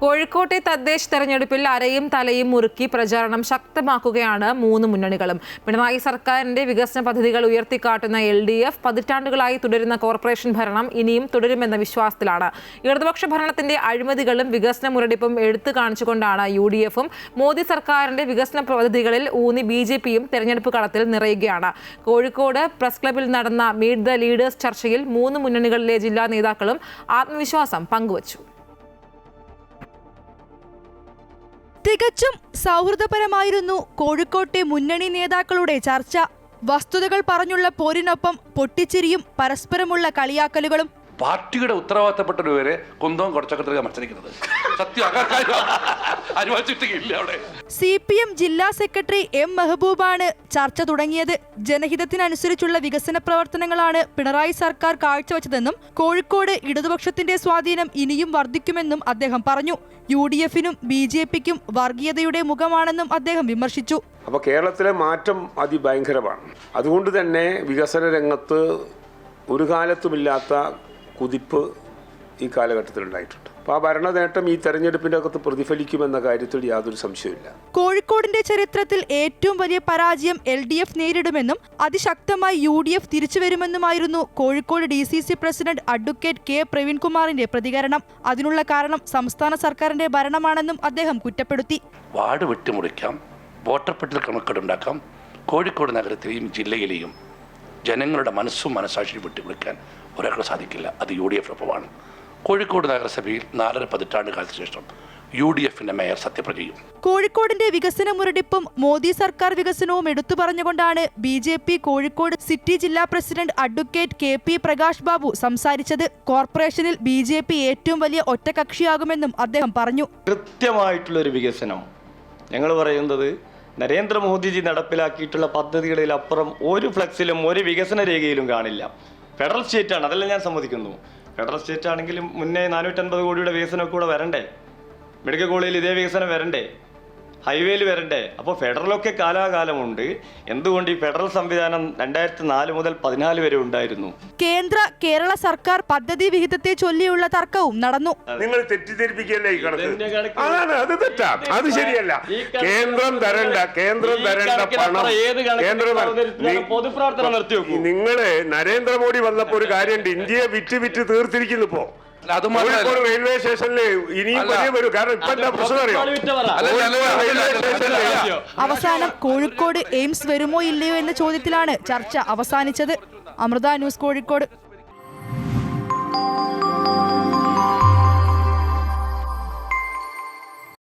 കോഴിക്കോട്ടെ തദ്ദേശ തെരഞ്ഞെടുപ്പിൽ അരയും തലയും മുറുക്കി പ്രചാരണം ശക്തമാക്കുകയാണ് മൂന്ന് മുന്നണികളും. പിണറായി സർക്കാരിന്റെ വികസന പദ്ധതികൾ ഉയർത്തിക്കാട്ടുന്ന LDF പതിറ്റാണ്ടുകളായി തുടരുന്ന കോർപ്പറേഷൻ ഭരണം ഇനിയും തുടരുമെന്ന വിശ്വാസത്തിലാണ്. ഇടതുപക്ഷ ഭരണത്തിന്റെ അഴിമതികളും വികസന മുരടിപ്പും എടുത്തു കാണിച്ചുകൊണ്ടാണ് UDFും മോദി സർക്കാരിന്റെ വികസന പദ്ധതികളിൽ ഊന്നി BJPയും തെരഞ്ഞെടുപ്പ് കളത്തിൽ നിറയുകയാണ്. കോഴിക്കോട് പ്രസ് ക്ലബിൽ നടന്ന മീറ്റ് ദ ലീഡേഴ്സ് ചർച്ചയിൽ മൂന്ന് മുന്നണികളിലെ ജില്ലാ നേതാക്കളും ആത്മവിശ്വാസം പങ്കുവച്ചു. തികച്ചും സൗഹൃദപരമായിരുന്നു കോഴിക്കോട്ടെ മുന്നണി നേതാക്കളുടെ ചർച്ച. വസ്തുതകൾ പറഞ്ഞുള്ള പോരിനൊപ്പം പൊട്ടിച്ചിരിയും പരസ്പരമുള്ള കളിയാക്കലുകളും. പാർട്ടിയുടെ ഉത്തരവാദിത്തപ്പെട്ടവരെ കുന്തവും കുറച്ചൊക്കെ മത്സരിക്കുന്നത് CPM ജില്ലാ സെക്രട്ടറി M മെഹബൂബാണ് ചർച്ച തുടങ്ങിയത്. ജനഹിതത്തിനനുസരിച്ചുള്ള വികസന പ്രവർത്തനങ്ങളാണ് പിണറായി സർക്കാർ കാഴ്ചവെച്ചതെന്നും കോഴിക്കോട് ഇടതുപക്ഷത്തിന്റെ സ്വാധീനം ഇനിയും വർദ്ധിക്കുമെന്നും അദ്ദേഹം പറഞ്ഞു. UDFിനും BJPക്കും വർഗീയതയുടെ മുഖമാണെന്നും അദ്ദേഹം വിമർശിച്ചു. അപ്പോൾ കേരളത്തിലെ മാറ്റം അതിഭയങ്കരമാണ്. അതുകൊണ്ട് തന്നെ വികസന രംഗത്ത് ഒരു കാലത്തുമില്ലാത്ത കുതിപ്പ് ഈ കാലഘട്ടത്തിൽ ഉണ്ടായിട്ടുണ്ട്. അപ്പോൾ ആ ഭരണ നേട്ടം ഈ തെരഞ്ഞെടുപ്പിന്റെ അകത്ത് പ്രതിഫലിക്കുമെന്ന കാര്യത്തിൽ യാതൊരു സംശയമില്ല. കോഴിക്കോടിന്റെ ചരിത്രത്തിൽ ഏറ്റവും വലിയ പരാജയം LDF നേരിടുമെന്നും അതിശക്തമായി UDF തിരിച്ചുവരുമെന്നുമായിരുന്നു Kozhikode DCC president advocate K പ്രവീൺകുമാറിന്റെ പ്രതികരണം. അതിനുള്ള കാരണം സംസ്ഥാന സർക്കാരിന്റെ ഭരണമാണെന്നും അദ്ദേഹം കുറ്റപ്പെടുത്തി. വാർഡ് വെട്ടിമുറിക്കാം, വോട്ടർ പട്ടിക കണക്കെടുണ്ടാക്കാം, കോഴിക്കോട് നഗരത്തിലെയും ജില്ലയിലെയും ജനങ്ങളുടെ മനസ്സും മനസാക്ഷിയും വിട്ടുകൊടുക്കാൻ ഒരാൾക്ക് സാധിക്കില്ല. അത് UDFനൊപ്പമാണ്. കോഴിക്കോട് നഗരസഭയിൽ 4.5 പതിറ്റാണ്ട് കാലത്തിന് ശേഷം UDFന്റെ മേയർ സത്യപ്രതിജ്ഞ ചെയ്യും. കോഴിക്കോടിന്റെ വികസന മുരടിപ്പും മോദി സർക്കാർ വികസനവും എടുത്തു പറഞ്ഞുകൊണ്ടാണ് BJP കോഴിക്കോട് സിറ്റി ജില്ലാ president advocate KP Prakash Babu സംസാരിച്ചത്. കോർപ്പറേഷനിൽ BJP ഏറ്റവും വലിയ ഒറ്റകക്ഷിയാകുമെന്നും അദ്ദേഹം പറഞ്ഞു. കൃത്യമായിട്ടുള്ളൊരു വികസനം ഞങ്ങൾ പറയുന്നത് നരേന്ദ്രമോദിജി നടപ്പിലാക്കിയിട്ടുള്ള പദ്ധതികളിലപ്പുറം ഒരു ഫ്ലെക്സിലും ഒരു വികസന രേഖയിലും കാണില്ല. ഫെഡറൽ സ്റ്റേറ്റാണ്, അതെല്ലാം ഞാൻ സമ്മതിക്കുന്നു. ഫെഡറൽ സ്റ്റേറ്റ് ആണെങ്കിലും മുന്നേ 450 കോടിയുടെ വികസനമൊക്കെ കൂടെ വരണ്ടേ? മെഡിക്കൽ കോളേജിൽ ഇതേ വികസനം വരണ്ടേ? ഹൈവേയിൽ വരണ്ടേ? അപ്പോൾ ഫെഡറലൊക്കെ കാലാകാലമുണ്ട്. എന്തുകൊണ്ട് ഈ ഫെഡറൽ സംവിധാനം 2004 മുതൽ 14 വരെ ഉണ്ടായിരുന്നു? കേരള സർക്കാർ പദ്ധതി വിഹിതത്തെ ചൊല്ലിയുള്ള തർക്കവും നടന്നു. നിങ്ങൾ തെറ്റിദ്ധരിപ്പിക്കുകയല്ലേ ഈ കണക്ക്? അതാണ്, അത് തെറ്റാണ്, അത് ശരിയല്ല. കേന്ദ്രം തരേണ്ട പണം പൊതുപ്രവർത്തനം നിർത്തി വെക്കും. നിങ്ങള് നരേന്ദ്രമോദി വന്നപ്പോ ഒരു കാര്യമുണ്ട്, ഇന്ത്യയെ വിറ്റ് തീർത്തിരിക്കുന്നു. ഇപ്പോ റെയിൽവേ സ്റ്റേഷനിൽ ഇനിയും വരും. കാരണം ഇപ്പൊ എന്താ പ്രശ്നം അറിയോ? അവസാനം കോഴിക്കോട് എയിംസ് വരുമോ ഇല്ലയോ എന്ന ചോദ്യത്തിലാണ് ചർച്ച അവസാനിച്ചത്. അമൃത ന്യൂസ്, കോഴിക്കോട്.